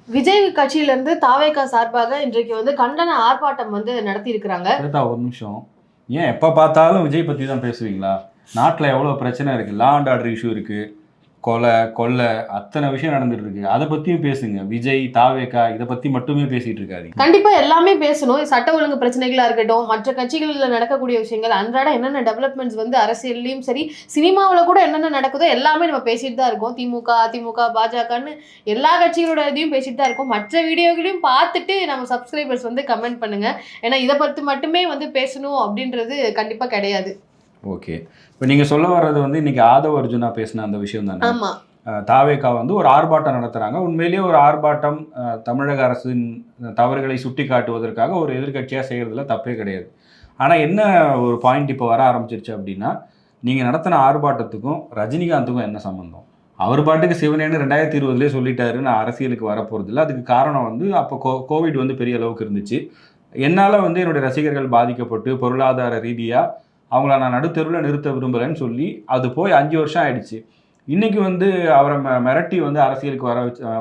விஜய் கட்சியிலிருந்து தாவேகா சார்பாக இன்றைக்கு வந்து கண்டன ஆர்ப்பாட்டம் வந்து நடத்தி இருக்கிறாங்க. ஒரு நிமிஷம், ஏன் எப்ப பார்த்தாலும் விஜய் பத்தி தான் பேசுவீங்களா? நாட்டுல எவ்வளவு பிரச்சனை இருக்கு, லா அண்ட் ஆர்டர் இஷ்யூ இருக்கு, கொலை கொள்ளை அத்தனை விஷயம் நடந்துட்டு இருக்கு. அதை பத்தியும் பேசுங்க. விஜய் தாவேகா இதை பத்தி மட்டுமே பேசிட்டு இருக்காதீங்க. கண்டிப்பா எல்லாமே பேசணும். சட்ட ஒழுங்கு பிரச்சனைகளா இருக்கட்டும், மற்ற கட்சிகளில் நடக்கக்கூடிய விஷயங்கள், அன்றாட என்னென்ன டெவலப்மெண்ட்ஸ் வந்து அரசியல்லையும் சரி, சினிமாவில் கூட என்னென்ன நடக்குதோ எல்லாமே நம்ம பேசிட்டு தான் இருக்கோம். திமுக, அதிமுக, பாஜகன்னு எல்லா கட்சிகளோட இதையும் பேசிட்டு தான் இருக்கோம். மற்ற வீடியோகளையும் பார்த்துட்டு நம்ம சப்ஸ்கிரைபர்ஸ் வந்து கமெண்ட் பண்ணுங்க. ஏன்னா இதை பற்றி மட்டுமே வந்து பேசணும் அப்படின்றது கண்டிப்பா கிடையாது. ஓகே, இப்போ நீங்கள் சொல்ல வர்றது வந்து இன்னைக்கு ஆதவ அர்ஜுனா பேசின அந்த விஷயம் தானே? ஆமாம். தாவேகா வந்து ஒரு ஆர்ப்பாட்டம் நடத்துகிறாங்க. உண்மையிலேயே ஒரு ஆர்ப்பாட்டம் தமிழக அரசின் தவறுகளை சுட்டி காட்டுவதற்காக ஒரு எதிர்கட்சியாக செய்கிறதுல தப்பே கிடையாது. ஆனால் என்ன ஒரு பாயிண்ட் இப்போ வர ஆரம்பிச்சிருச்சு அப்படின்னா, நீங்கள் நடத்தின ஆர்ப்பாட்டத்துக்கும் ரஜினிகாந்துக்கும் என்ன சம்மந்தம்? அவர் பாட்டுக்கு சிவனேன்னு 2020 சொல்லிட்டாரு, நான் அரசியலுக்கு வரப்போகிறதில்ல. அதுக்கு காரணம் வந்து அப்போ கோவிட் வந்து பெரிய அளவுக்கு இருந்துச்சு. என்னால் வந்து என்னுடைய ரசிகர்கள் பாதிக்கப்பட்டு பொருளாதார ரீதியாக அவங்கள நான் நடுத்தெருவில் நிறுத்த விரும்புகிறேன்னு சொல்லி அது போய் 5 வருஷம் ஆயிடுச்சு. இன்னைக்கு வந்து அவரை மிரட்டி வந்து அரசியலுக்கு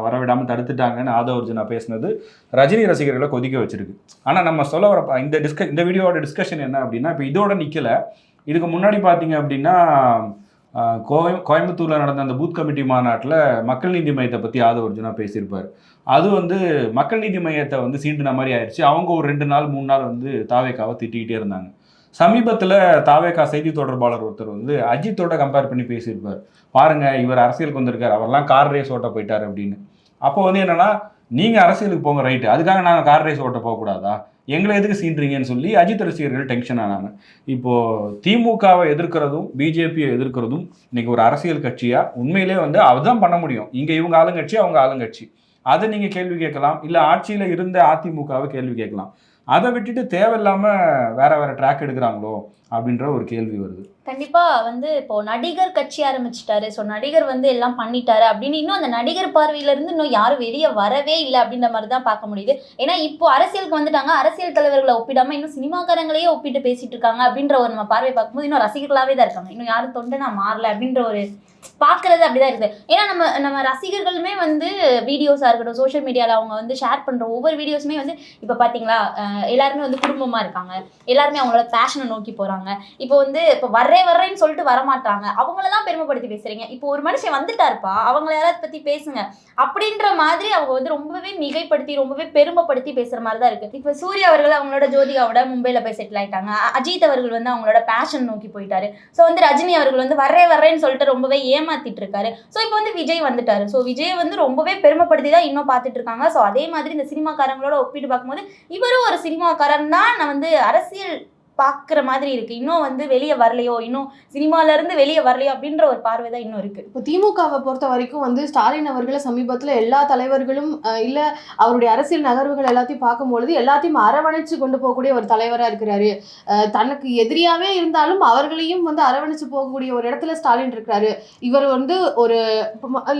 வரவிடாமல் தடுத்துட்டாங்கன்னு ஆதவ அர்ஜுனா பேசினது ரஜினி ரசிகர்களை கொதிக்க வச்சிருக்கு. ஆனால் நம்ம சொல்ல வர இந்த வீடியோவோட டிஸ்கஷன் என்ன அப்படின்னா, இப்போ இதோட நிற்கலை. இதுக்கு முன்னாடி பார்த்தீங்க அப்படின்னா கோயம்புத்தூரில் நடந்த அந்த பூத் கமிட்டி மாநாட்டில் மக்கள் நீதி மையத்தை பற்றி ஆதவ அர்ஜுனா பேசியிருப்பார். அது வந்து மக்கள் நீதி மையத்தை வந்து சீண்டுன மாதிரி ஆயிடுச்சு. அவங்க ஒரு 2 நாள் 3 நாள் வந்து தாவேக்காவை திட்டிக்கிட்டே இருந்தாங்க. சமீபத்தில் தாவேகா செய்தி தொடர்பாளர் ஒருத்தர் வந்து அஜித்தோட கம்பேர் பண்ணி பேசியிருப்பார். பாருங்க, இவர் அரசியலுக்கு வந்திருக்காரு, அவர்லாம் கார் ரேஸ் ஓட்ட போயிட்டார் அப்படின்னு. அப்போ வந்து என்னன்னா, நீங்கள் அரசியலுக்கு போங்க, ரைட்டு, அதுக்காக நாங்கள் கார் ரேஸ் ஓட்ட போகக்கூடாதா, எங்களை எதுக்கு சீன்றீங்கன்னு சொல்லி அஜித் ரசிகர்கள் டென்ஷன் ஆனாங்க. இப்போது திமுகவை எதிர்க்கிறதும் பிஜேபியை எதிர்க்கிறதும் இன்னைக்கு ஒரு அரசியல் கட்சியாக உண்மையிலே வந்து அதுதான் பண்ண முடியும். இங்கே இவங்க ஆளுங்கட்சி, அவங்க ஆளுங்கட்சி, அதை நீங்கள் கேள்வி கேட்கலாம். இல்லை ஆட்சியில் இருந்த அதிமுகவை கேள்வி கேட்கலாம். அதை விட்டுட்டு தேவையில்லாமல் வேற ட்ராக் எடுக்கிறாங்களோ அப்படின்ற ஒரு கேள்வி வருது. கண்டிப்பா வந்து இப்போ நடிகர் கட்சி ஆரம்பிச்சிட்டாரு, ஸோ நடிகர் வந்து எல்லாம் பண்ணிட்டாரு அப்படின்னு இன்னும் அந்த நடிகர் பார்வையில இருந்து இன்னும் யாரும் வெளியே வரவே இல்லை அப்படின்ற மாதிரி தான் பார்க்க முடியுது. ஏன்னா இப்போ அரசியலுக்கு வந்துட்டாங்க, அரசியல் தலைவர்களை ஒப்பிடாம இன்னும் சினிமாக்காரங்களையே ஒப்பிட்டு பேசிட்டு இருக்காங்க அப்படின்ற ஒரு நம்ம பார்வை பார்க்கும்போது இன்னும் ரசிகர்களாவே தான் இருக்காங்க. இன்னும் யாரும் தொண்டை நான் மாறல அப்படின்ற ஒரு பார்க்கறது அப்படிதான் இருக்குது. ஏன்னா நம்ம ரசிகர்களுமே வந்து வீடியோஸாக இருக்கட்டும், சோஷியல் மீடியாவில் அவங்க வந்து ஷேர் பண்ணுற ஒவ்வொரு வீடியோஸுமே வந்து இப்போ பார்த்தீங்களா எல்லாருமே வந்து குடும்பமாக இருக்காங்க, எல்லாருமே அவங்களோட பேஷனை நோக்கி போகிறாங்க. இப்போ வந்து இப்போ வர்றேன்னு சொல்லிட்டு வரமாட்டாங்க, அவங்களெல்லாம் பெருமைப்படுத்தி பேசுறீங்க. இப்போ ஒரு மனுஷன் வந்துட்டாருப்பா, அவங்கள யாராவது பற்றி பேசுங்க அப்படின்ற மாதிரி அவங்க வந்து ரொம்பவே மிகைப்படுத்தி ரொம்பவே பெருமைப்படுத்தி பேசுகிற மாதிரி தான் இருக்குது. இப்போ சூர்யா அவர்கள் அவங்களோட ஜோதிகாவோட மும்பையில் போய் செட்டில் ஆயிட்டாங்க. அஜித் அவர்கள் வந்து அவங்களோட பேஷன் நோக்கி போயிட்டாரு. ஸோ வந்து ரஜினி அவர்கள் வந்து வர்றேன்னு சொல்லிட்டு ரொம்பவே ஏமாத்திட்டு இருக்காரு. ஸோ இப்போ வந்து விஜய் வந்துட்டாரு. ஸோ விஜய் வந்து ரொம்பவே பெருமைப்படுத்தி தான் இன்னும் பார்த்துட்டு இருக்காங்க. ஸோ அதே மாதிரி இந்த சினிமாக்காரங்களோட ஒப்பிட்டு பார்க்கும்போது இவரும் ஒரு சினிமாக்காரன் தான். நான் வந்து அரசியல் பார்க்குற மாதிரி இருக்கு. இன்னும் வந்து வெளியே வரலையோ, இன்னும் சினிமால இருந்து வெளியே வரலையோ அப்படின்ற ஒரு பார்வை தான் இன்னும் இருக்கு. இப்போ திமுகவை பொறுத்த வரைக்கும் வந்து ஸ்டாலின் அவர்களை சமீபத்தில் எல்லா தலைவர்களும் இல்லை அவருடைய அரசியல் நகர்வுகள் எல்லாத்தையும் பார்க்கும்பொழுது எல்லாத்தையும் அரவணைச்சு கொண்டு போகக்கூடிய ஒரு தலைவராக இருக்கிறாரு. தனக்கு எதிரியாவே இருந்தாலும் அவர்களையும் வந்து அரவணைச்சு போகக்கூடிய ஒரு இடத்துல ஸ்டாலின் இருக்கிறாரு. இவர் வந்து ஒரு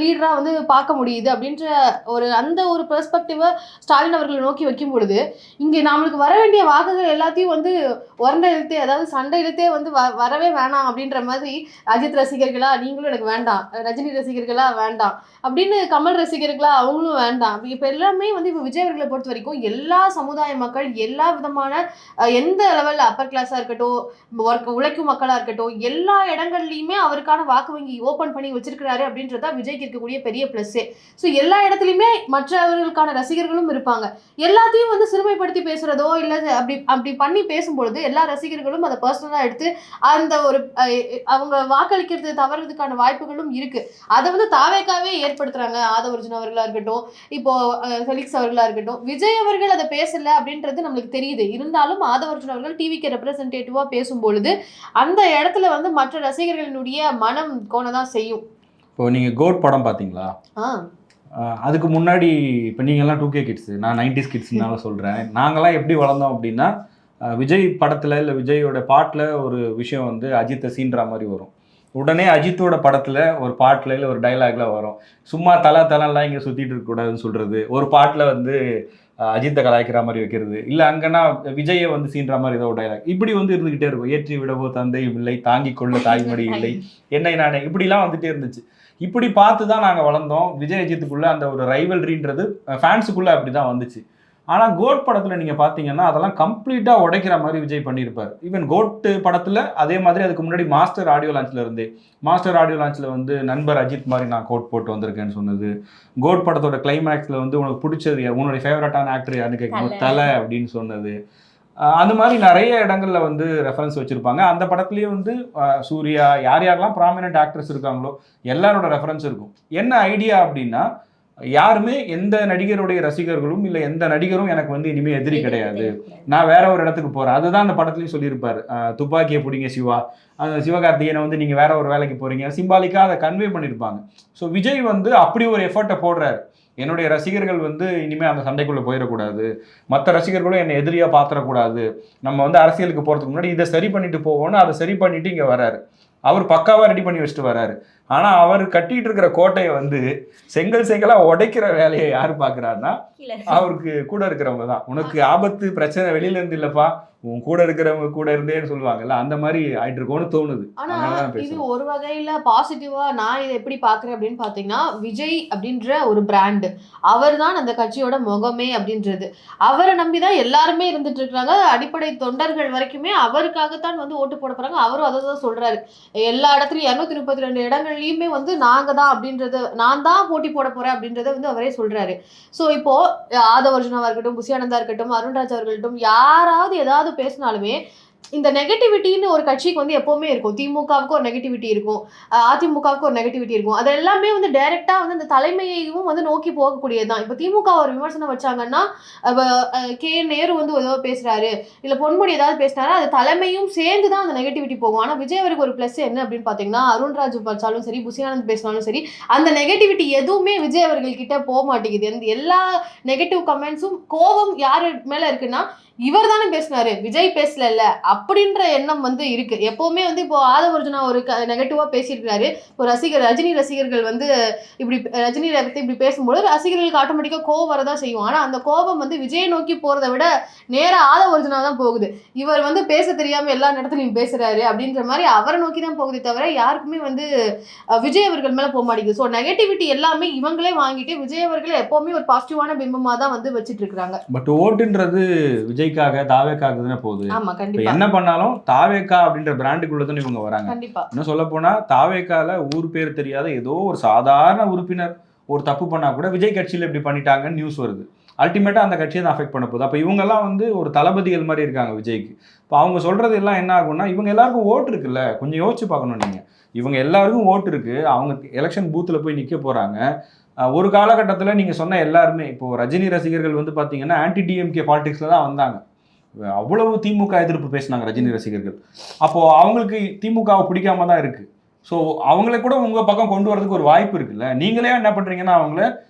லீடராக வந்து பார்க்க முடியுது அப்படின்ற அந்த ஒரு பெர்ஸ்பெக்டிவை ஸ்டாலின் அவர்களை நோக்கி வைக்கும் பொழுது இங்கே நம்மளுக்கு வர வேண்டிய வாக்குகள் எல்லாத்தையும் வந்து உரண்டை இழுத்தே, அதாவது சண்டை இழுத்தே வந்து வரவே வேணாம் அப்படின்ற மாதிரி அஜித் ரசிகர்களா நீங்களும் எனக்கு வேண்டாம், ரஜினி ரசிகர்களா வேண்டாம் அப்படின்னு, கமல் ரசிகர்களா அவங்களும் வேண்டாம். இப்போ எல்லாமே வந்து இப்போ விஜய் அவர்களை பொறுத்த வரைக்கும் எல்லா சமுதாய மக்கள் எல்லா விதமான எந்த லெவலில் அப்பர் கிளாஸாக இருக்கட்டும், உழைக்கும் மக்களாக இருக்கட்டும், எல்லா இடங்கள்லையுமே அவருக்கான வாக்கு வங்கி ஓப்பன் பண்ணி வச்சிருக்கிறாரு அப்படின்றதா விஜய்க்கு இருக்கக்கூடிய பெரிய ப்ளஸ்ஸே. ஸோ எல்லா இடத்துலையுமே மற்றவர்களுக்கான ரசிகர்களும் இருப்பாங்க. எல்லாத்தையும் வந்து சிறுமைப்படுத்தி பேசுறதோ இல்லை அப்படி பண்ணி பேசும்பொழுது எல்லா ரசிகர்களும் அதை பர்சனலாக எடுத்து அந்த ஒரு அவங்க வாக்களிக்கிறது தவறுறதுக்கான வாய்ப்புகளும் இருக்கு. அதை வந்து தாவேக்காவே ஏற்படுத்துறாங்க. ஆதவ அர்ஜுனா அவர்களா இருக்கட்டும், இப்போ ஃபெலிக்ஸ் அவர்களா இருக்கட்டும், விஜய் அவர்கள் அதை பேசல அப்படின்றது நம்மளுக்கு தெரியுது. இருந்தாலும் ஆதவ அர்ஜுனா அவர்கள் டிவிக்கு ரெப்ரசன்டேட்டிவா பேசும்பொழுது அந்த இடத்துல வந்து மற்ற ரசிகர்களினுடைய மனம் கோணதான் செய்யும். இப்போ நீங்க கோட் படம் பார்த்தீங்களா? அதுக்கு முன்னாடி இப்போ நீங்கள்லாம் 2K கிட்ஸு, நான் 90s கிட்ஸ்னால சொல்கிறேன். நாங்கள்லாம் எப்படி வளர்ந்தோம் அப்படின்னா, விஜய் படத்தில் இல்லை விஜயோட பாட்டில் ஒரு விஷயம் வந்து அஜித்தை சீன்ற மாதிரி வரும். உடனே அஜித்தோட படத்தில் ஒரு பாட்டில் இல்லை ஒரு டைலாக்ல வரும், சும்மா தலெல்லாம் இங்கே சுற்றிட்டு இருக்கக்கூடாதுன்னு சொல்கிறது. ஒரு பாட்டில் வந்து அஜித்தை கலாய்க்கிற மாதிரி வைக்கிறது, இல்லை அங்கன்னா விஜயை வந்து சீன்ற மாதிரி ஏதோ ஒரு டைலாக், இப்படி வந்து இருந்துக்கிட்டே இருக்கும். ஏற்றி விடவோ தந்தையும் இல்லை, தாங்கிக் கொள்ள தாய்மொழி இல்லை, என்னை நானே, இப்படிலாம் வந்துட்டே இருந்துச்சு. இப்படி பார்த்து தான் நாங்கள் வளர்ந்தோம். விஜய் அஜித்துக்குள்ள அந்த ஒரு ரைவல்ரின்றது ஃபேன்ஸுக்குள்ள அப்படி தான் வந்துச்சு. ஆனால் கோட் படத்தில் நீங்கள் பார்த்தீங்கன்னா அதெல்லாம் கம்ப்ளீட்டாக உடைக்கிற மாதிரி விஜய் பண்ணியிருப்பார். ஈவன் கோட் படத்தில் அதே மாதிரி அதுக்கு முன்னாடி மாஸ்டர் ஆடியோ லான்ச்சில் வந்து நண்பர் அஜித் மாதிரி நான் கோட் போட்டு வந்திருக்கேன்னு சொன்னது. கோட் படத்தோட கிளைமேக்ஸில் வந்து உனக்கு பிடிச்சது உன்னுடைய ஃபேவரட்டான ஆக்டர் யாருன்னு கேட்கும்போது தலை அப்படின்னு சொன்னது. அந்த மாதிரி நிறைய இடங்கள்ல வந்து ரெஃபரன்ஸ் வச்சிருப்பாங்க. அந்த படத்துலயே வந்து சூர்யா யாரெல்லாம் ப்ராமினென்ட் ஆக்ட்ரஸ் இருக்காங்களோ எல்லாரோட ரெஃபரன்ஸ் இருக்கும். என்ன ஐடியா அப்படின்னா, யாருமே எந்த நடிகருடைய ரசிகர்களும் இல்லை எந்த நடிகரும் எனக்கு வந்து இனிமே எதிரி கிடையாது, நான் வேற ஒரு இடத்துக்கு போறேன். அதுதான் அந்த படத்துலயும் சொல்லியிருப்பாரு. துப்பாக்கியை பிடிங்க சிவா, அந்த சிவகார்த்திகேயனை வந்து நீங்க வேற ஒரு வேலைக்கு போறீங்க, சிம்பாலிக்கா அதை கன்வே பண்ணியிருப்பாங்க. ஸோ விஜய் வந்து அப்படி ஒரு எஃபர்ட்டை போடுறாரு. என்னுடைய ரசிகர்கள் வந்து இனிமே அந்த சண்டைக்குள்ள போயிடக்கூடாது, மற்ற ரசிகர்களும் என்னை எதிரியா பாத்திரக்கூடாது, நம்ம வந்து அரசியலுக்கு போறதுக்கு முன்னாடி இதை சரி பண்ணிட்டு போவோம்னு அதை சரி பண்ணிட்டு இங்க வராரு. அவர் பக்காவா ரெடி பண்ணி வச்சுட்டு வராரு. ஆனா அவர் கட்டிட்டு இருக்கிற கோட்டையை வந்து செங்கலா உடைக்கிற வேலையை யாரு பாக்குறாருன்னா அவருக்கு கூட இருக்கிறவங்க தான். உனக்கு ஆபத்து பிரச்சனை வெளியில இருந்து இல்லப்பா, உன் கூட இருக்கிறவங்க கூட இருந்தேன்னு சொல்லுவாங்கல்ல, அந்த மாதிரி ஆயிட்டு இருக்கோன்னு தோணுது. ஆனா இது ஒரு வகையில பாசிட்டிவா நான் இதை எப்படி பாக்குறேன் அப்படின்னு பாத்தீங்கன்னா, விஜய் அப்படின்ற ஒரு பிராண்ட், அவர் தான் அந்த கட்சியோட முகமே அப்படின்றது. அவரை நம்பிதான் எல்லாருமே இருந்துட்டு இருக்காங்க. அடிப்படை தொண்டர்கள் வரைக்குமே அவருக்காகத்தான் வந்து ஓட்டு போட போறாங்க. அவரும் அதை தான் சொல்றாரு. எல்லா இடத்துலயும் 232 இடங்கள்லயுமே வந்து நாங்க தான் அப்படின்றத, நான் தான் போட்டி போட போறேன் அப்படின்றத வந்து அவரே சொல்றாரு. சோ இப்போ ஆதவ அர்ஜுனாவா இருக்கட்டும், புஷி ஆனந்தா இருக்கட்டும், அருண்ராஜ் அவர்கள்ட்டும் யாராவது ஏதாவது பேசினாலுமே இந்த நெகட்டிவிட்டின்னு ஒரு கட்சிக்கு வந்து எப்பவுமே இருக்கும். திமுகவுக்கு ஒரு நெகட்டிவிட்டி இருக்கும், அதிமுகவுக்கு ஒரு நெகட்டிவிட்டி இருக்கும். அது எல்லாமே வந்து டைரக்டா வந்து இந்த தலைமையையும் வந்து நோக்கி போகக்கூடியதுதான். இப்போ திமுக ஒரு விமர்சனம் வச்சாங்கன்னா, கே நேரு வந்து ஏதோ பேசுறாரு, இல்ல பொன்முடி ஏதாவது பேசினாரு, அது தலைமையும் சேர்ந்து தான் அந்த நெகட்டிவிட்டி போகும். ஆனா விஜய் அவருக்கு ஒரு பிளஸ் என்ன அப்படின்னு பாத்தீங்கன்னா, அருண்ராஜ் வச்சாலும் சரி, புஷியானந்த் பேசினாலும் சரி, அந்த நெகட்டிவிட்டி எதுவுமே விஜய் அவர்கள் கிட்ட போக மாட்டேங்குது. எல்லா நெகட்டிவ் கமெண்ட்ஸும் கோபம் யாரு மேல இருக்குன்னா, இவர் தானே பேசினாரு, விஜய் பேசல அப்படின்ற எண்ணம் வந்து இருக்கு. எப்பவுமே வந்து இப்போ ஆதவ அர்ஜுனா ஒரு நெகட்டிவா பேசியிருக்காரு. இப்போ ரஜினி ரசிகர்கள் வந்து இப்படி ரஜினி பத்தி இப்படி பேசும்போது ரசிகர்களுக்கு ஆட்டோமேட்டிக்கா கோபம் வரதான் செய்யும். ஆனா அந்த கோபம் வந்து விஜயை நோக்கி போறதை விட நேரா ஆதவ அர்ஜுனா தான் போகுது. இவர் வந்து பேச தெரியாம எல்லா இடத்துலையும் பேசுறாரு அப்படின்ற மாதிரி அவரை நோக்கி தான் போகுதே தவிர யாருக்குமே வந்து விஜய் அவர்கள் மேல போக மாட்டேங்குது. ஸோ நெகட்டிவிட்டி எல்லாமே இவங்களே வாங்கிட்டு விஜய் அவர்களை எப்பவுமே ஒரு பாசிட்டிவான பிம்பமா தான் வந்து வச்சிட்டு இருக்காங்க. பட் ஓட்டுன்றது விஜய்க்காக தாவேக்காக தானே போகுது. ஆமா, கண்டிப்பா. என்ன பண்ணாலும் தாவேக்கா அப்படின்ற பிராண்டுக்குள்ள தானே இவங்க வராங்க. கண்டிப்பா. இன்னும் சொல்ல போனா தாவேக்கால ஊர் பேர் தெரியாத ஏதோ ஒரு சாதாரண உறுப்பினர் ஒரு தப்பு பண்ணா கூட விஜய் கட்சியில இப்படி பண்ணிட்டாங்கன்னு நியூஸ் வருது. அல்டிமேட்டா அந்த கட்சியை தான் அஃபெக்ட் பண்ண போகுது. அப்ப இவங்க எல்லாம் வந்து ஒரு தளபதிகள் மாதிரி இருக்காங்க விஜய்க்கு. இப்போ அவங்க சொல்றது எல்லாம் என்ன ஆகும்னா, இவங்க எல்லாருக்கும் ஓட்டு இருக்குல்ல, கொஞ்சம் யோசிச்சு பார்க்கணும் நீங்க. இவங்க எல்லாருக்கும் ஓட்டு இருக்கு, அவங்க எலெக்ஷன் பூத்துல போய் நிக்க போறாங்க. ஒரு காலகட்டத்தில் நீங்கள் சொன்ன எல்லாருமே, இப்போது ரஜினி ரசிகர்கள் வந்து பார்த்தீங்கன்னா ஆன்டி டிஎம்கே பாலிடிக்ஸில் தான் வந்தாங்க. அவ்வளவு திமுக எதிர்ப்பு பேசினாங்க ரஜினி ரசிகர்கள். அப்போது அவங்களுக்கு திமுகவை பிடிக்காம தான் இருக்குது. ஸோ அவங்கள கூட உங்கள் பக்கம் கொண்டு வரதுக்கு ஒரு வாய்ப்பு இருக்குல்ல. நீங்களே என்ன பண்ணுறீங்கன்னா அவங்கள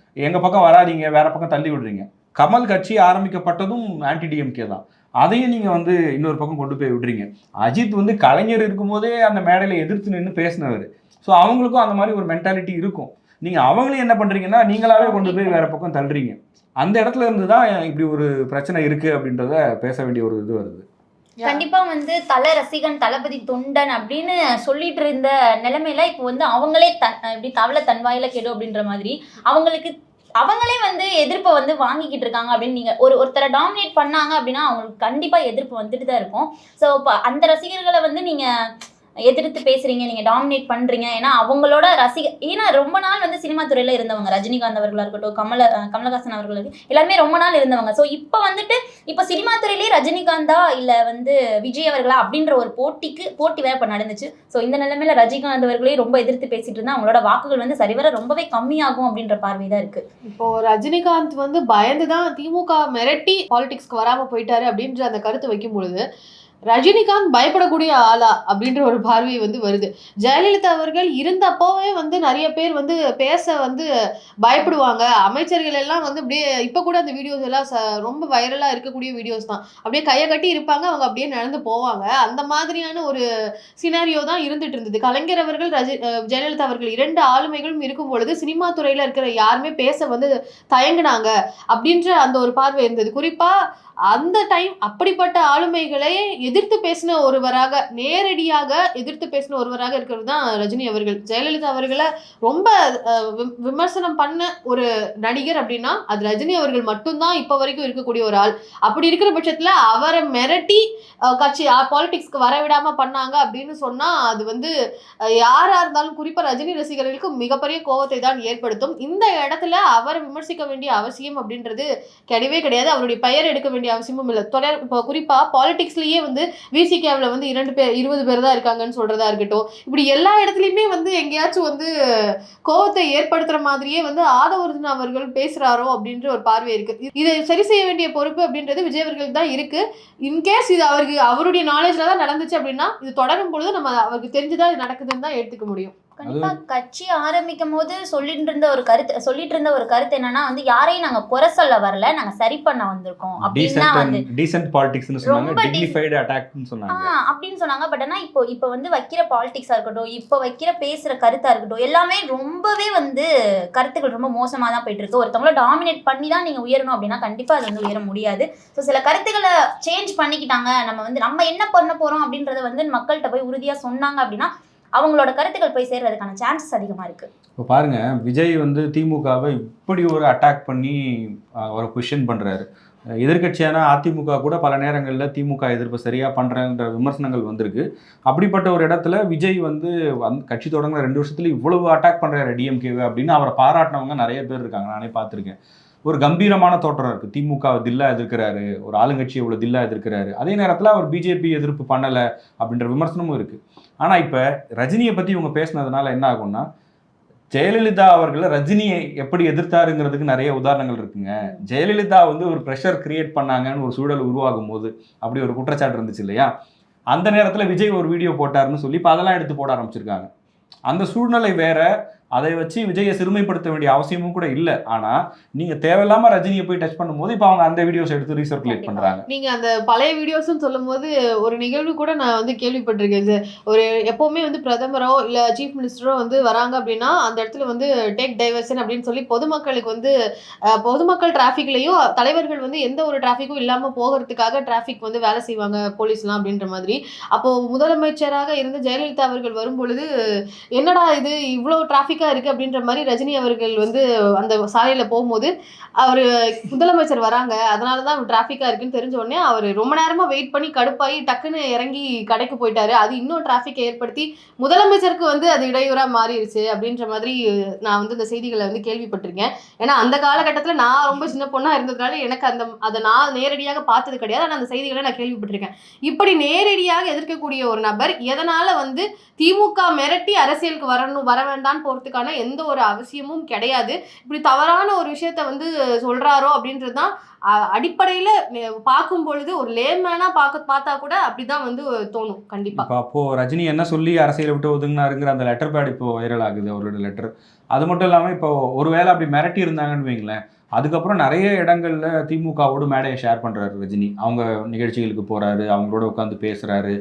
எங்கள் பக்கம் வராதிங்க, வேற பக்கம் தள்ளி விடுறீங்க. கமல் கட்சி ஆரம்பிக்கப்பட்டதும் ஆன்டி டிஎம்கே தான், அதையும் நீங்கள் வந்து இன்னொரு பக்கம் கொண்டு போய் விடுறீங்க. அஜித் வந்து கலைஞர் இருக்கும்போதே அந்த மேடையில் எதிர்த்து நின்று பேசினவர். ஸோ அவங்களுக்கும் அந்த மாதிரி ஒரு மென்டாலிட்டி இருக்கும். நீங்க அவங்களையும் என்ன பண்றீங்கன்னா நீங்களாவே கொண்டு போய் வேற பக்கம் தள்ளுறீங்க. அந்த இடத்துல இருந்து தான் இப்படி ஒரு பிரச்சனை இருக்கு அப்படின்றத பேச வேண்டிய ஒரு இது வருது. கண்டிப்பா வந்து தல ரசிகன் தளபதி தொண்டன் அப்படின்னு சொல்லிட்டு இருந்த நிலைமையில இப்போ வந்து அவங்களே இப்படி தவளை தன்வாயில கெடும் அப்படின்ற மாதிரி அவங்களே வந்து எதிர்ப்பை வந்து வாங்கிக்கிட்டு இருக்காங்க. அப்படின்னு நீங்க ஒருத்தரை டாமினேட் பண்ணாங்க அப்படின்னா அவங்களுக்கு கண்டிப்பா எதிர்ப்பு வந்துட்டு தான் இருக்கும். ஸோ இப்போ அந்த ரசிகர்களை வந்து நீங்க எதிர்த்து பேசுறீங்க, நீங்க டாமினேட் பண்றீங்க. ஏன்னா அவங்களோட ஏன்னா ரொம்ப நாள் வந்து சினிமா துறையில இருந்தவங்க, ரஜினிகாந்த் அவர்களா இருக்கட்டும், கமலஹாசன் அவர்கள் எல்லாருமே ரொம்ப நாள் இருந்தவங்க. ஸோ இப்போ சினிமா துறையிலேயே ரஜினிகாந்தா இல்ல வந்து விஜய் அவர்களா அப்படின்ற ஒரு போட்டி வேற இப்ப நடந்துச்சு. ஸோ இந்த நிலைமையில ரஜினிகாந்த் அவர்களே ரொம்ப எதிர்த்து பேசிட்டு இருந்தா அவங்களோட வாக்குகள் வந்து சரிவர ரொம்பவே கம்மியாகும் அப்படின்ற பார்வை தான் இருக்கு. இப்போ ரஜினிகாந்த் வந்து பயந்துதான் திமுக மிரட்டி பாலிடிக்ஸ்க்கு வராம போயிட்டாரு அப்படின்ற அந்த கருத்து வைக்கும் பொழுது ரஜினிகாந்த் பயப்படக்கூடிய ஆளா அப்படின்ற ஒரு பார்வை வந்து வருது. ஜெயலலிதா அவர்கள் இருந்தப்போவே வந்து நிறைய பேர் வந்து பேச வந்து பயப்படுவாங்க. அமைச்சர்கள் எல்லாம் வந்து அப்படியே இப்ப கூட அந்த வீடியோஸ் எல்லாம் ரொம்ப வைரலா இருக்கக்கூடிய வீடியோஸ் தான். அப்படியே கையை கட்டி இருப்பாங்க, அவங்க அப்படியே நடந்து போவாங்க. அந்த மாதிரியான ஒரு சினாரியோ தான் இருந்துட்டு இருந்தது. கலைஞர் அவர்கள் ஜெயலலிதா அவர்கள் 2 ஆளுமைகளும் இருக்கும் பொழுது சினிமா துறையில இருக்கிற யாருமே பேச வந்து தயங்குனாங்க அப்படின்ற அந்த ஒரு பார்வை இருந்தது. குறிப்பா அந்த டைம் அப்படிப்பட்ட ஆளுமைகளை எதிர்த்து பேசின ஒருவராக, நேரடியாக எதிர்த்து பேசின ஒருவராக இருக்கிறது தான் ரஜினி அவர்கள். ஜெயலலிதா அவர்களை ரொம்ப விமர்சனம் பண்ண ஒரு நடிகர் அப்படின்னா அது ரஜினி அவர்கள் மட்டும்தான் இப்ப வரைக்கும் இருக்கக்கூடிய ஒரு ஆள். அப்படி இருக்கிற பட்சத்துல அவரை மிரட்டி கட்சி பாலிடிக்ஸ்க்கு வரவிடாம பண்ணாங்க அப்படின்னு சொன்னா அது வந்து யாரா இருந்தாலும் குறிப்பா ரஜினி ரசிகர்களுக்கு மிகப்பெரிய கோபத்தை தான் ஏற்படுத்தும். இந்த இடத்துல அவரை விமர்சிக்க வேண்டிய அவசியம் அப்படின்றது கிடையவே கிடையாது. அவருடைய பெயர் எடுக்க வேண்டிய அவசியமும் இல்லை. இப்போ குறிப்பா பாலிடிக்ஸ்லயே வந்து விசிகேவில் வந்து 20 பேர் தான் இருக்காங்கன்னு சொல்றதா இருக்கட்டும், இப்படி எல்லா இடத்துலயுமே வந்து எங்கேயாச்சும் வந்து கோபத்தை ஏற்படுத்துற மாதிரியே வந்து ஆதவர்ஜுன் அவர்கள் பேசுறாரோ அப்படின்ற ஒரு பார்வை இருக்கு. இதை சரி செய்ய வேண்டிய பொறுப்பு அப்படின்றது விஜய் அவர்களுக்கு தான் இருக்கு. இன்கேஸ் இது அவருடைய நாலேஜ்ல தான் நடந்துச்சு அப்படின்னா இது தொடரும் பொழுது நம்ம அவருக்கு தெரிஞ்சுதான் இது நடக்குதுன்னு தான் எடுத்துக்க முடியும். கண்டிப்பா கட்சி ஆரம்பிக்கும் போது சொல்லிட்டு இருந்த ஒரு கருத்து என்னன்னா வந்து யாரையும் நாங்க குறை சொல்ல வரல, நாங்க சரி பண்ண வந்திருக்கோம் அப்படின்னா வந்து டீசன்ட் பாலிடிக்ஸ்னு சொன்னாங்க, டிக்னிஃபைடு அட்டாக்னு சொன்னாங்க அப்படின்னு சொன்னாங்க. பட் ஆனா இப்போ வந்து வைக்கிற பாலிடிக்ஸா இருக்கட்டும், இப்போ வைக்கிற பேசுற கருத்தா இருக்கட்டும், எல்லாமே ரொம்பவே வந்து கருத்துக்கள் ரொம்ப மோசமா தான் போயிட்டு இருக்கு. ஒருத்தவங்கள டாமினேட் பண்ணி தான் நீங்க உயரணும் அப்படின்னா கண்டிப்பா அது வந்து உயர முடியாது. ஸோ சில கருத்துக்களை சேஞ்ச் பண்ணிக்கிட்டாங்க. நம்ம என்ன பண்ண போறோம் அப்படின்றத வந்து மக்கள்கிட்ட போய் உறுதியா சொன்னாங்க அப்படின்னா அவங்களோட கருத்துக்கள் போய் சேர்றதுக்கான சான்சஸ் அதிகமாக இருக்குது. இப்போ பாருங்க, விஜய் வந்து திமுகவை இப்படி ஒரு அட்டாக் பண்ணி ஒரு கொஷின் பண்ணுறாரு. எதிர்கட்சியான அதிமுக கூட பல நேரங்களில் திமுக எதிர்ப்பு சரியாக பண்ணுறன்ற விமர்சனங்கள் வந்திருக்கு. அப்படிப்பட்ட ஒரு இடத்துல விஜய் வந்து கட்சி தொடங்கின 2 வருஷத்துல இவ்வளவு அட்டாக் பண்ணுறாரு டிஎம்கேவை அப்படின்னு அவரை பாராட்டினவங்க நிறைய பேர் இருக்காங்க, நானே பார்த்துருக்கேன். ஒரு கம்பீரமான தோற்றம் இருக்குது. திமுக தில்லா எதிர்க்கிறாரு, ஒரு ஆளுங்கட்சி இவ்வளோ தில்லா எதிர்க்கிறாரு. அதே நேரத்தில் அவர் பிஜேபி எதிர்ப்பு பண்ணலை அப்படின்ற விமர்சனமும் இருக்குது. ஆனால் இப்போ ரஜினியை பற்றி இவங்க பேசினதுனால என்ன ஆகும்னா, ஜெயலலிதா அவர்களை ரஜினியை எப்படி எதிர்த்தாருங்கிறதுக்கு நிறைய உதாரணங்கள் இருக்குங்க. ஜெயலலிதா வந்து ஒரு ப்ரெஷர் கிரியேட் பண்ணாங்கன்னு ஒரு சூழல் உருவாகும் போது அப்படி ஒரு குற்றச்சாட்டு இருந்துச்சு இல்லையா? அந்த நேரத்தில் விஜய் ஒரு வீடியோ போட்டாருன்னு சொல்லி இப்போ அதெல்லாம் எடுத்து போட ஆரம்பிச்சிருக்காங்க. அந்த சூழ்நிலை வேற. அதை வச்சு விஜயை சிறுமைப்படுத்த வேண்டிய அவசியமும் கூட இல்லை. ஆனால் நீங்கள் தேவையில்லாமல் ரஜினியை போய் டச் பண்ணும்போது இப்போ அவங்க அந்த வீடியோஸ் எடுத்து ரீசர்க்குலேட் பண்ணுறாங்க. நீங்கள் அந்த பழைய வீடியோஸ்ன்னு சொல்லும் போது ஒரு நிகழ்வு கூட நான் வந்து கேள்விப்பட்டிருக்கேன். ஒரு எப்போவுமே வந்து பிரதமரோ இல்லை சீஃப் மினிஸ்டரோ வந்து வராங்க அப்படின்னா அந்த இடத்துல வந்து டேக் டைவர்ஷன் அப்படின்னு சொல்லி பொதுமக்களுக்கு வந்து பொதுமக்கள் டிராஃபிக்லையும் தலைவர்கள் வந்து எந்த ஒரு டிராஃபிக்கும் இல்லாமல் போகிறதுக்காக டிராஃபிக் வந்து வேலை செய்வாங்க போலீஸ்லாம் அப்படின்ற மாதிரி. அப்போது முதலமைச்சராக இருந்து ஜெயலலிதா அவர்கள் வரும் பொழுது என்னடா இது இவ்வளோ டிராஃபிக் இருக்கு அப்படின்ற மாதிரி ரஜினி அவர்கள் வந்து அந்த சாலையில போகும்போது அவர் முதலமைச்சர் வராங்க, அதனாலதான் டிராபிக்கா இருக்குன்னு தெரிஞ்ச உடனே அவர் ரொம்ப நேரமா வெயிட் பண்ணி கடுப்பாகி டக்குன்னு இறங்கி கடைக்கு போயிட்டாரு. அது இன்னும் டிராபிக்கை ஏற்படுத்தி முதலமைச்சருக்கு வந்து அது இடையூறா மாறிடுச்சு அப்படின்ற மாதிரி நான் வந்து இந்த செய்திகளை வந்து கேள்விப்பட்டிருக்கேன். ஏன்னா அந்த காலகட்டத்தில் நான் ரொம்ப சின்ன பொண்ணா இருந்ததுனால எனக்கு அதை நான் நேரடியாக பார்த்தது கிடையாது. ஆனால் அந்த செய்திகளை நான் கேள்விப்பட்டிருக்கேன். இப்படி நேரடியாக எதிர்க்கக்கூடிய ஒரு நபர் எதனால வந்து திமுக மிரட்டி அரசியலுக்கு வர வேண்டான்னு போறதுக்கான எந்த ஒரு அவசியமும் கிடையாது. இப்படி தவறான ஒரு விஷயத்த வந்து சொல்றாரோ அப்படின்றதுதான் அடிப்படையில பார்க்கும் பொழுது ஒரு லேமேனா பார்த்தா கூட அப்படிதான் வந்து தோணும். கண்டிப்பா அப்போ ரஜினி என்ன சொல்லி அரசியலை விட்டு ஒதுங்கினாருங்கிற அந்த லெட்டர் பேட் இப்போ வைரல் ஆகுது, அவரோட லெட்டர். அது மட்டும் இல்லாமல் இப்போ ஒருவேளை அப்படி மிரட்டி இருந்தாங்கன்னு வைங்களேன், அதுக்கப்புறம் நிறைய இடங்கள்ல திமுகவோடு மேடையை ஷேர் பண்ணுறாரு ரஜினி. அவங்க நிகழ்ச்சிகளுக்கு போகிறாரு, அவங்களோட உட்காந்து பேசுகிறாரு.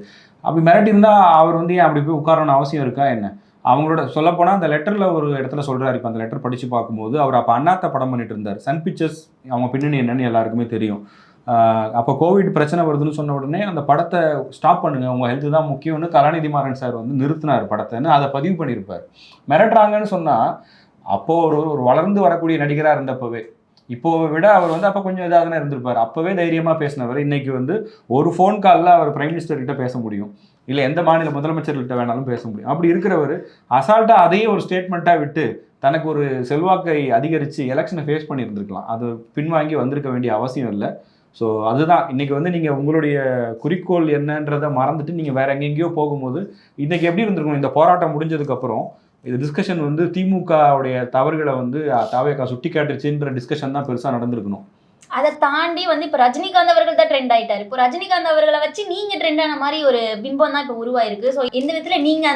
அப்படி மிரட்டி இருந்தால் அவர் வந்து ஏன் அப்படி போய் உட்காரணும்னு அவசியம் இருக்கா என்ன? அவங்களோட சொல்லப்போனால் அந்த லெட்டரில் ஒரு இடத்துல சொல்கிறாரு. இப்போ அந்த லெட்டர் படித்து பார்க்கும்போது அவர் அப்போ அண்ணாத்த படம் பண்ணிட்டு இருந்தார். சன் பிக்சர்ஸ் அவங்க பின்னணி என்னன்னு எல்லாருக்குமே தெரியும். அப்போ கோவிட் பிரச்சனை வருதுன்னு சொன்ன உடனே அந்த படத்தை ஸ்டாப் பண்ணுங்க, உங்கள் ஹெல்த்து தான் முக்கியம்னு கலாநிதி மாறன் சார் வந்து நிறுத்தினார் படத்தைன்னு அதை பதிவு பண்ணியிருப்பார். மிரட்டுறாங்கன்னு சொன்னால் அப்போது ஒரு வளர்ந்து வரக்கூடிய நடிகராக இருந்தப்பவே, இப்போவை விட அவர் வந்து அப்போ கொஞ்சம் இதாக தானே இருந்திருப்பார். அப்போவே தைரியமாக பேசினவர் இன்னைக்கு வந்து ஒரு ஃபோன் காலில் அவர் பிரைம் மினிஸ்டர்கிட்ட பேச முடியும், இல்லை எந்த மாநில முதலமைச்சர்கிட்ட வேணாலும் பேச முடியும். அப்படி இருக்கிறவர் அசால்ட்டாக அதையே ஒரு ஸ்டேட்மெண்ட்டாக விட்டு தனக்கு ஒரு செல்வாக்கை அதிகரித்து எலெக்ஷனை ஃபேஸ் பண்ணியிருந்துருக்கலாம். அது பின்வாங்கி வந்திருக்க வேண்டிய அவசியம் இல்லை. ஸோ அதுதான் இன்றைக்கி வந்து நீங்கள் உங்களுடைய குறிக்கோள் என்னன்றதை மறந்துட்டு நீங்கள் வேறு எங்கெங்கேயோ போகும்போது இன்றைக்கி எப்படி இருந்திருக்கணும்? இந்த போராட்டம் முடிஞ்சதுக்கப்புறம் இது டிஸ்கஷன் வந்து திமுகவுடைய தவறுகளை வந்து தாவேகா சுட்டி காட்டுச்சுன்ற டிஸ்கஷன் தான் பெருசாக நடந்திருக்கணும். அதை தாண்டி வந்து இப்போ ரஜினிகாந்த் அவர்கள் தான் ட்ரெண்ட் ஆயிட்டாரு. இப்போ ரஜினிகாந்த் அவர்களை வச்சு நீங்க ட்ரெண்ட் ஆன மாதிரி ஒரு பிம்பம் தான் இப்போ உருவாயிருக்கு. ஸோ எந்த விதத்துல நீங்க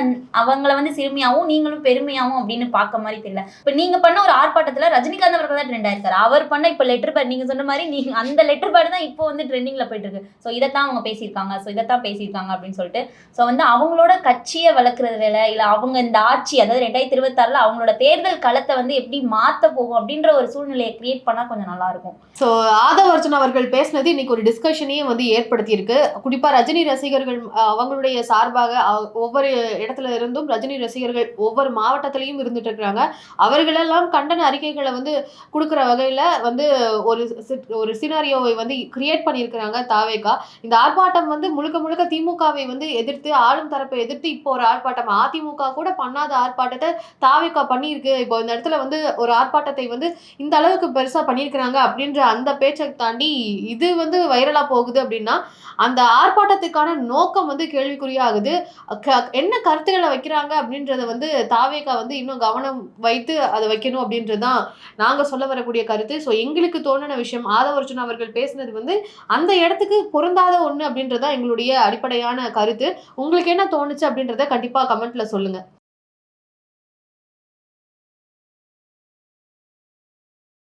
அவங்கள வந்து சிறுமியாவும் நீங்களும் பெருமையாவும் அப்படின்னு பார்க்க மாதிரி தெரியல. இப்போ நீங்க பண்ண ஒரு ஆர்ப்பாட்டத்துல ரஜினிகாந்த் அவர்கள் தான் ட்ரெண்ட் ஆயிருக்காரு. அவர் பண்ண இப்போ லெட்டர் பேட், நீங்க சொன்ன மாதிரி நீங்க அந்த லெட்டர் பேட் தான் இப்போ வந்து ட்ரெண்டிங்ல போயிட்டு இருக்கு. ஸோ இதைத்தான் அவங்க பேசியிருக்காங்க, ஸோ இதைத்தான் பேசியிருக்காங்க அப்படின்னு சொல்லிட்டு. ஸோ வந்து அவங்களோட கட்சியை வளர்க்குறது வேலை இல்லை, அவங்க இந்த ஆட்சி அதாவது 2026 அவங்களோட தேர்தல் களத்தை வந்து எப்படி மாற்ற போகும் அப்படின்ற ஒரு சூழ்நிலையை கிரியேட் பண்ணா கொஞ்சம் நல்லா இருக்கும். ஸோ ஆதவர்ஜுன் அவர்கள் பேசினது இன்னைக்கு ஒரு டிஸ்கஷனையே வந்து ஏற்படுத்தியிருக்கு. குறிப்பா ரஜினி ரசிகர்கள் அவங்களுடைய சார்பாக ஒவ்வொரு இடத்துல இருந்தும் ரஜினி ரசிகர்கள் ஒவ்வொரு மாவட்டத்திலையும் இருந்துட்டு இருக்கிறாங்க. அவர்களெல்லாம் கண்டன அறிக்கைகளை வந்து கொடுக்குற வகையில வந்து ஒரு சினாரியோவை வந்து கிரியேட் பண்ணியிருக்கிறாங்க தாவேகா. இந்த ஆர்ப்பாட்டம் வந்து முழுக்க முழுக்க திமுகவை வந்து எதிர்த்து, ஆளும் தரப்பை எதிர்த்து இப்போ ஒரு ஆர்ப்பாட்டம், அதிமுக கூட பண்ணாத ஆர்ப்பாட்டத்தை தாவேகா பண்ணியிருக்கு. இப்போ இந்த இடத்துல வந்து ஒரு ஆர்ப்பாட்டத்தை வந்து இந்த அளவுக்கு பெருசா பண்ணியிருக்கிறாங்க அப்படின்ற அந்த பேச்சை தாண்டி இது வந்து வைரலா போகுது அப்படின்னா அந்த ஆர்ப்பாட்டத்துக்கான நோக்கம் வந்து கேள்விக்குறியாகுது. என்ன கருத்துக்களை வைக்கிறாங்க அப்படின்றத வந்து தாவேகா வந்து இன்னும் கவனம் வைத்து அதை வைக்கணும் அப்படின்றதுதான் நாங்க சொல்ல வரக்கூடிய கருத்து. ஸோ எங்களுக்கு தோணுன விஷயம், ஆதவர்ஜுன் அவர்கள் பேசினது வந்து அந்த இடத்துக்கு பொருந்தாத ஒண்ணு அப்படின்றதான் எங்களுடைய அடிப்படையான கருத்து. உங்களுக்கு என்ன தோணுச்சு அப்படின்றத கண்டிப்பா கமெண்ட்ல சொல்லுங்க.